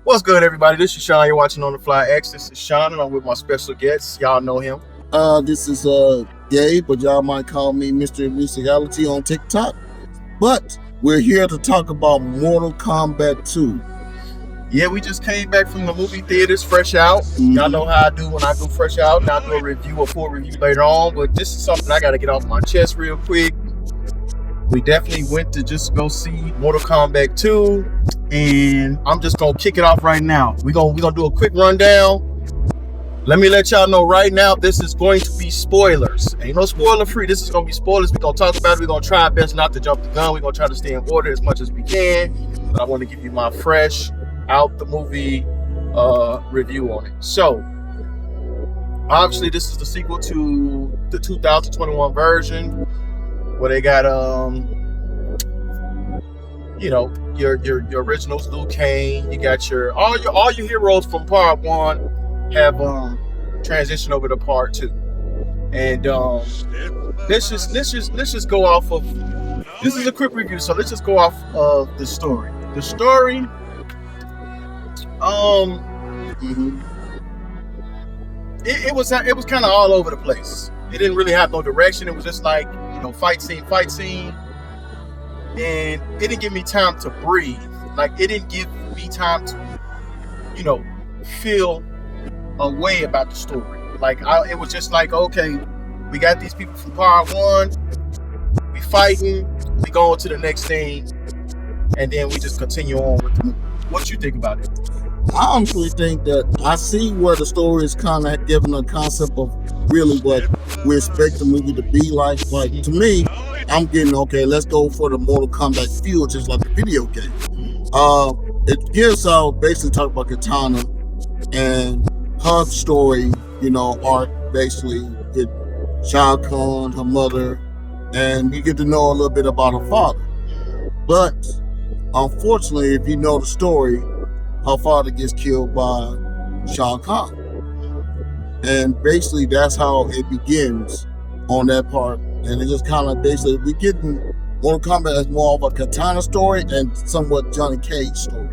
What's good, everybody? This is Sean. You're watching On the Fly X. This is Sean, and I'm with my special guest. Y'all know him. This is Gabe, but y'all might call me Mr. Musicality on TikTok. But we're here to talk about Mortal Kombat 2. Yeah, we just came back from the movie theaters, fresh out. Y'all know how I do when I go fresh out, and I'll do a full review later on. But this is something I got to get off my chest real quick. We definitely went to just go see Mortal Kombat 2, and I'm just gonna kick it off right now. We're gonna do a quick rundown. Let me let y'all know right now, this is going to be spoilers. Ain't no spoiler free. This is gonna be spoilers. We're gonna talk about it. We're gonna try our best not to jump the gun. We're gonna try to stay in order as much as we can. But I want to give you my fresh out the movie review on it. So obviously this is the sequel to the 2021 version, where they got your originals, Liu Kang. You got all your heroes from part 1 have transitioned over to part 2. And let's just go off of, this is a quick review, so let's just go off of the story. The story it was kind of all over the place. It didn't really have no direction. It was just like, fight scene, and it didn't give me time to breathe. Like, it didn't give me time to, feel a way about the story. Like, it was just like, okay, we got these people from part 1, we fighting, we going to the next thing, and then we just continue on with the movie. What you think about it? I honestly think that I see where the story is kind of giving a concept of really what we expect the movie to be like. Like, to me, I'm getting, okay, let's go for the Mortal Kombat feel, just like a video game. It gives out, basically talk about Katana and her story, arc, basically, with Shao Kahn, her mother, and you get to know a little bit about her father. But unfortunately, if you know the story, her father gets killed by Shao Kahn. And basically that's how it begins on that part. And it just kind of basically, we getting Mortal Kombat as more of a Katana story and somewhat Johnny Cage story.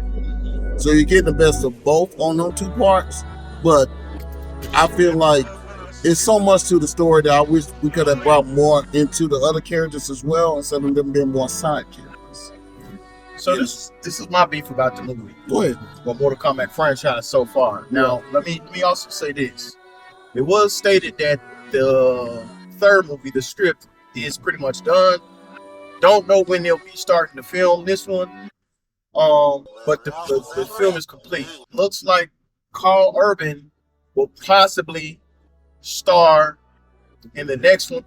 So you get the best of both on those two parts, but I feel like it's so much to the story that I wish we could have brought more into the other characters as well, instead of them being more side characters. So this is my beef about the movie. Go ahead. Well, Mortal Kombat franchise so far. Now, let me also say this. It was stated that the third movie, the script, is pretty much done. Don't know when they'll be starting to film this one. But the film is complete. Looks like Carl Urban will possibly star in the next one.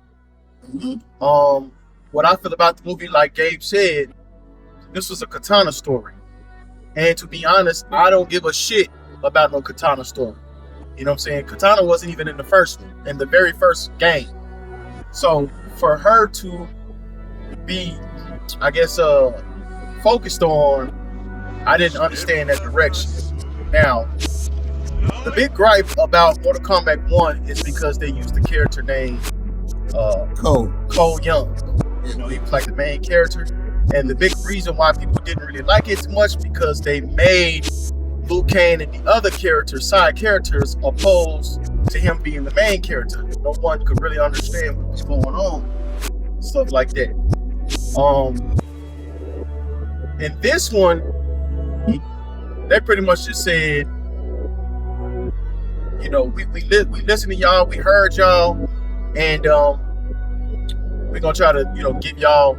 What I feel about the movie, like Gabe said, this was a Katana story. And to be honest, I don't give a shit about no Katana story. You know what I'm saying? Katana wasn't even in the first one, in the very first game. So for her to be, I guess, focused on, I didn't understand that direction. Now, the big gripe about Mortal Kombat 1 is because they used the character name Cole Young. He was like the main character. And the big reason why people didn't really like it too much, because they made Liu Kang and the other characters, side characters, opposed to him being the main character. No one could really understand what was going on. Stuff like that. In this one, they pretty much just said, we listened to y'all, we heard y'all, and we're gonna try to, give y'all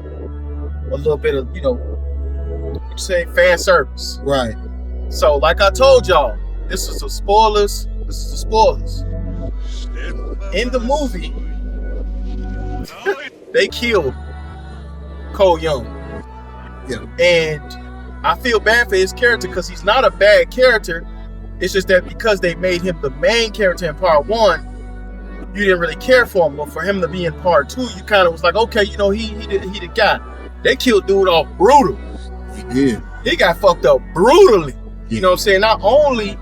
a little bit of, fan service. Right. So, like I told y'all, this is the spoilers. In the movie, they killed Cole Young. Yeah. And I feel bad for his character, because he's not a bad character. It's just that because they made him the main character in part 1, you didn't really care for him. But for him to be in part 2, you kind of was like, okay, he the guy. They killed dude off brutal. Yeah. He got fucked up brutally. You know what I'm saying? Not only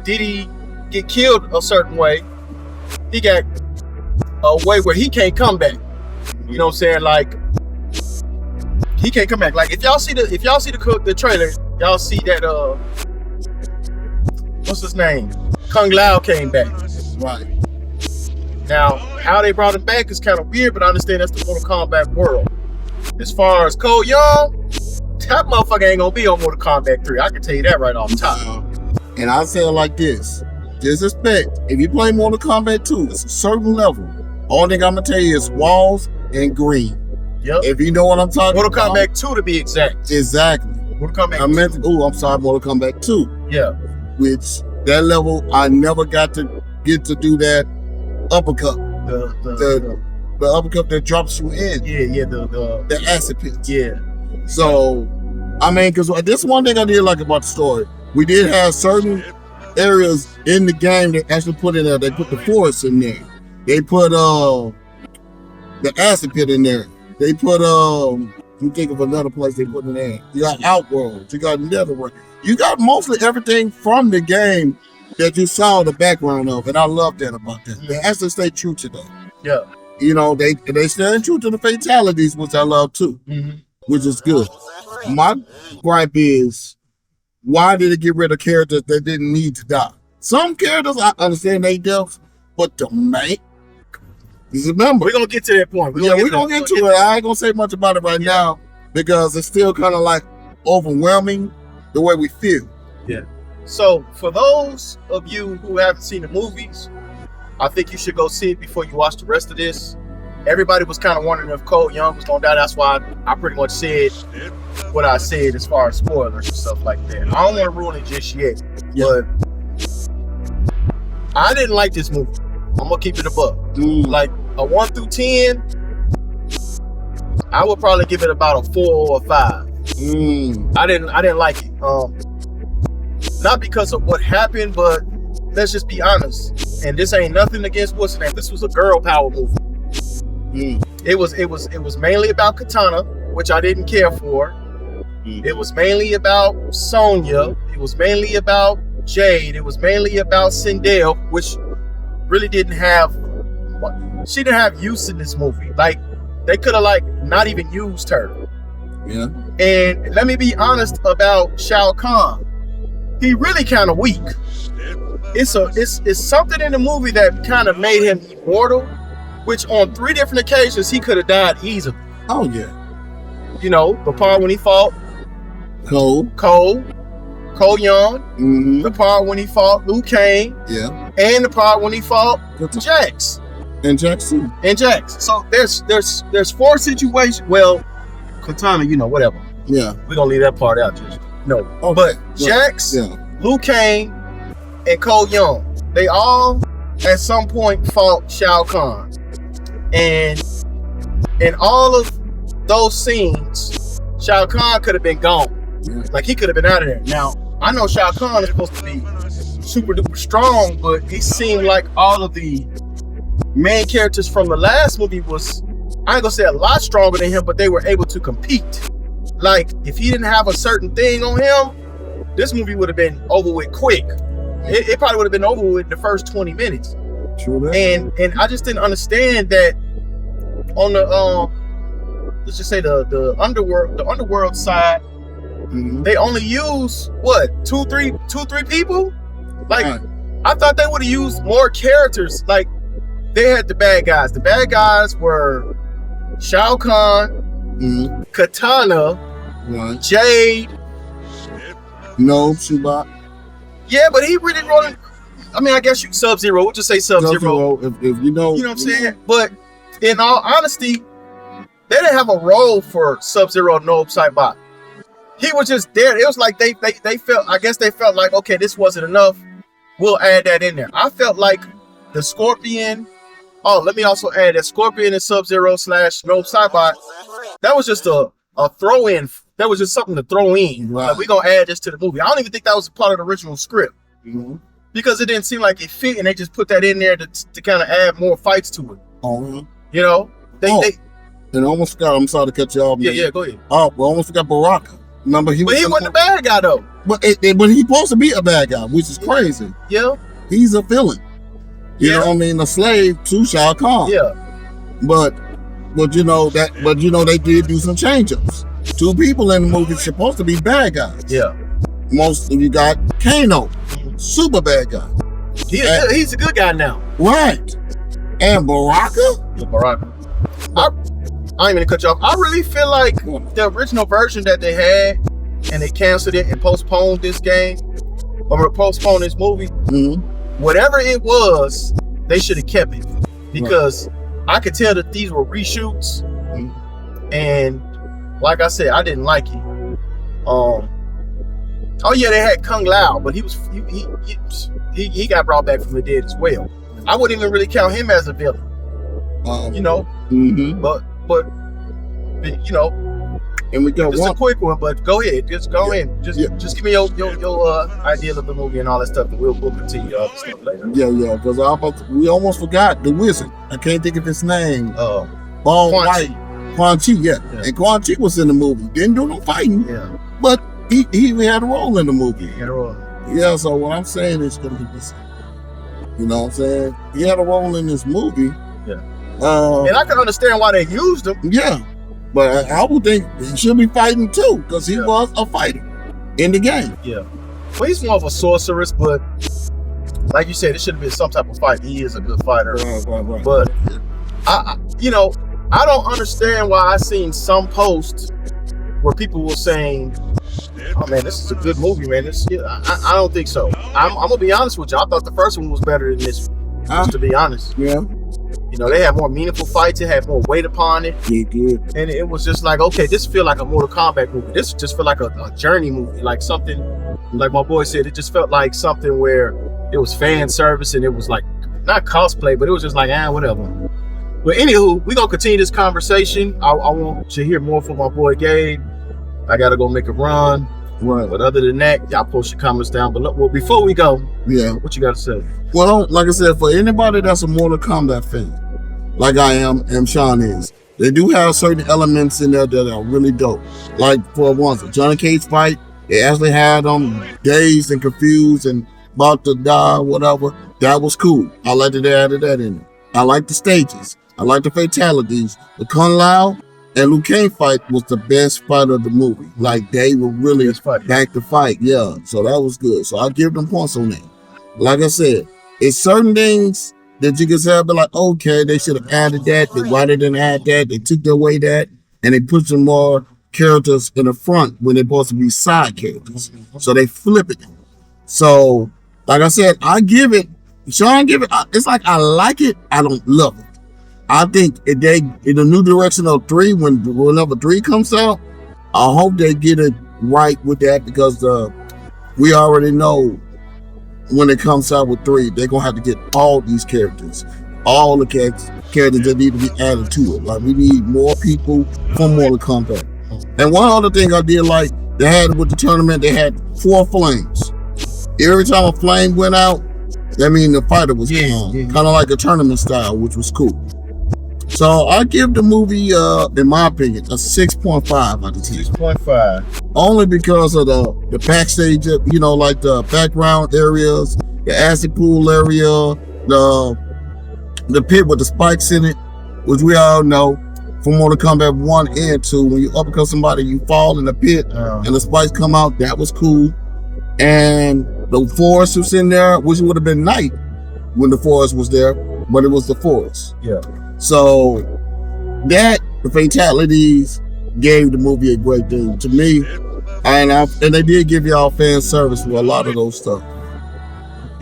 did he get killed a certain way, he got a way where he can't come back. You know what I'm saying? Like, he can't come back. Like, if y'all see the trailer, y'all see that what's his name? Kung Lao came back. Right. Now, how they brought him back is kind of weird, but I understand that's the Mortal Kombat world. As far as Cole Young, that motherfucker ain't gonna be on Mortal Kombat 3. I can tell you that right off the top. And I say it like this. Just expect, if you play Mortal Kombat 2, it's a certain level. All thing I'm gonna tell you is walls and green. Yep. If you know what I'm talking Mortal about. Kombat 2 to be exact. Exactly. Mortal Kombat I meant to, I'm sorry, Mortal Kombat 2. Yeah. Which, that level, I never got to get to do that uppercut. The uppercut that drops you in. Yeah, the acid pit. Yeah. So, I mean, because this one thing I did like about the story. We did have certain areas in the game that actually put in there. They put the forest in there. They put the acid pit in there. They put you think of another place they put in there. You got Outworlds. You got Netherworld. You got mostly everything from the game that you saw the background of, and I love that about that. They actually stay true to that. Yeah. You know, they stay true to the fatalities, which I love too, which is good. My gripe is, why did it get rid of characters that didn't need to die? Some characters, I understand they deaths, but the main, remember, we're gonna get to that point. We're gonna get to it. I ain't gonna say much about it right now because it's still kind of like overwhelming the way we feel. Yeah. So for those of you who haven't seen the movies, I think you should go see it before you watch the rest of this. Everybody was kind of wondering if Cole Young was gonna die. That's why I pretty much said what I said as far as spoilers and stuff like that. I don't want to ruin it just yet, but I didn't like this movie. I'm gonna keep it above. Like a 1 through 10, I would probably give it about a 4 or a 5. I didn't like it. Not because of what happened, but let's just be honest. And this ain't nothing against what's name. This was a girl power movie. It was mainly about Katana, which I didn't care for. It was mainly about Sonya. It was mainly about Jade. It was mainly about Sindel, which really didn't have. She didn't have use in this movie. Like they could have not even used her. Yeah. And let me be honest about Shao Kahn. He really kind of weak. It's something in the movie that kind of made him immortal, which on 3 different occasions he could have died easily. Oh yeah. You know, the part when he fought Cole Young, the part when he fought Liu Kang, and the part when he fought Jax. And Jax too. So there's 4 situations. Well, Katana, you know, whatever. Yeah. We're gonna leave that part out. But Jax, Liu Kang, and Cole Young, they all at some point fought Shao Kahn. And in all of those scenes, Shao Kahn could have been gone. Like he could have been out of there. Now, I know Shao Kahn is supposed to be super duper strong, but he seemed like all of the main characters from the last movie was, I ain't gonna say a lot stronger than him, but they were able to compete. Like if he didn't have a certain thing on him, this movie would have been over with quick. It probably would have been over with in the first 20 minutes. True. And I just didn't understand that on the let's just say the underworld side, they only use what, two, three people? Like I thought they would have used more characters. Like they had the bad guys. The bad guys were Shao Kahn, Katana, Jade. No, Shubat. Yeah, but he really rolling. I mean, I guess you Sub-Zero. We'll just say Sub-Zero. If you know what I'm saying. But in all honesty, they didn't have a role for Sub-Zero no Saibot. He was just there. It was like they felt. I guess they felt like, okay, this wasn't enough. We'll add that in there. I felt like the Scorpion. Oh, let me also add that Scorpion and Sub-Zero / no Saibot. That was just a throw in. That was just something to throw in. Right. Like, we're going to add this to the movie. I don't even think that was a part of the original script. Because it didn't seem like it fit, and they just put that in there to kind of add more fights to it. You know? And almost forgot, I'm sorry to cut you off. Yeah, go ahead. Oh, we almost forgot Baraka. Remember, he wasn't a bad guy, though. But he's supposed to be a bad guy, which is crazy. Yeah. He's a villain. You know what I mean? A slave to Shao Kahn. Yeah. But you know, they did do some change-ups. 2 people in the movie supposed to be bad guys. Yeah. Most of you got Kano. super bad guy. He's a good guy now. Right. And Baraka? Yeah, Baraka. I ain't gonna cut you off. I really feel like the original version that they had, and they canceled it and postponed this game, or postponed this movie. Mm-hmm. Whatever it was, they should have kept it, because I could tell that these were reshoots, and like I said, I didn't like it. Oh yeah, they had Kung Lao, but he got brought back from the dead as well. I wouldn't even really count him as a villain, you know. Mm-hmm. But you know, and we got just a quick one. But go ahead, just go in. Just give me your idea of the movie and all that stuff, and we'll continue other stuff later. Yeah, because we almost forgot the wizard. I can't think of his name. Bald White. Quan Chi, yeah. And Quan Chi was in the movie. Didn't do no fighting. Yeah. But he even had a role in the movie. He had a role. Yeah, so what I'm saying is gonna be this. You know what I'm saying? He had a role in this movie. Yeah. And I can understand why they used him. Yeah. But I would think he should be fighting too, because he was a fighter in the game. Yeah. Well, he's more of a sorceress, but like you said, it should have been some type of fight. He is a good fighter. Right. But I don't understand why I seen some posts where people were saying, "Oh man, this is a good movie, man." I don't think so. I'm gonna be honest with you. I thought the first one was better than this one, just to be honest. Yeah. You know, they had more meaningful fights. It had more weight upon it. Yeah, good. And it was just like, okay, this feel like a Mortal Kombat movie. This just feel like a journey movie, like something, like my boy said, it just felt like something where it was fan service and it was like, not cosplay, but it was just like, whatever. But anywho, we're going to continue this conversation. I want to hear more from my boy Gabe. I got to go make a run. Right. But other than that, y'all post your comments down below. Well, before we go, what you got to say? Well, like I said, for anybody that's a Mortal Kombat fan, like I am and Sean is, they do have certain elements in there that are really dope. Like, for once, the Johnny Cage fight, they actually had them dazed and confused and about to die, whatever. That was cool. I like that they added that in there. I like the stages. I like the fatalities. The Kung Lao and Liu Kang fight was the best fight of the movie. Like, they were really back to fight. Yeah, so that was good. So I'll give them points on that. Like I said, it's certain things that you can say, but like, okay, they should have added that. Why they didn't add that? They took away that, and they put some more characters in the front when they're supposed to be side characters. So they flip it. So, like I said, Sean give it, it's like I like it, I don't love it. I think if they, in the new direction of 3, whenever 3 comes out, I hope they get it right with that, because we already know when it comes out with 3, they're going to have to get all these characters, all the characters that need to be added to it. Like, we need more people from Mortal Kombat. And one other thing I did like, they had with the tournament, they had 4 flames. Every time a flame went out, that means the fighter was gone. Kind of like a tournament style, which was cool. So I give the movie, in my opinion, a 6.5 out of 10. 6.5. Only because of the backstage, like the background areas, the acid pool area, the pit with the spikes in it, which we all know from Mortal Kombat 1 and 2. When you uppercut somebody, you fall in the pit and the spikes come out. That was cool. And the forest was in there, which would have been night when the forest was there, but it was the forest. Yeah. So the fatalities gave the movie a great thing to me, and they did give y'all fan service for a lot of those stuff.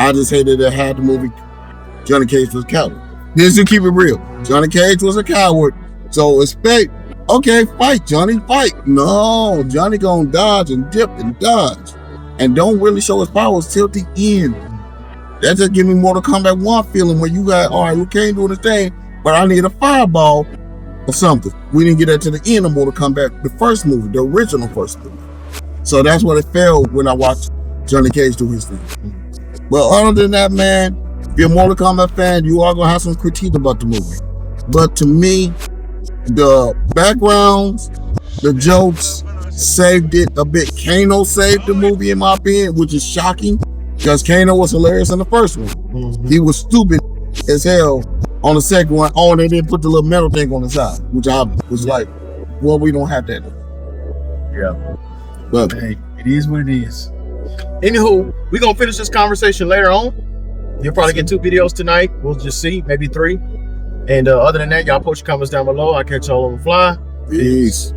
I just hated that had the movie Johnny Cage was a coward. Just to keep it real, Johnny Cage was a coward. So expect, okay, fight Johnny, fight. No, Johnny gonna dodge and dip and dodge, and don't really show his powers till the end. That just give me Mortal Kombat 1 feeling where you got, all right, we can't do this thing, but I need a fireball or something. We didn't get that to the end of Mortal Kombat, the first movie, the original first movie. So that's what it felt when I watched Johnny Cage do his thing. But other than that, man, if you're a Mortal Kombat fan, you are going to have some critique about the movie. But to me, the backgrounds, the jokes saved it a bit. Kano saved the movie, in my opinion, which is shocking, because Kano was hilarious in the first one. Mm-hmm. He was stupid as hell on the second one. Oh, and they didn't put the little metal thing on the side, which I was like, well, we don't have that. Yeah. But hey, it is what it is. Anywho, we're gonna finish this conversation later on. You'll probably get 2 videos tonight. We'll just see, maybe 3. And other than that, y'all post your comments down below. I'll catch y'all on the fly. Peace.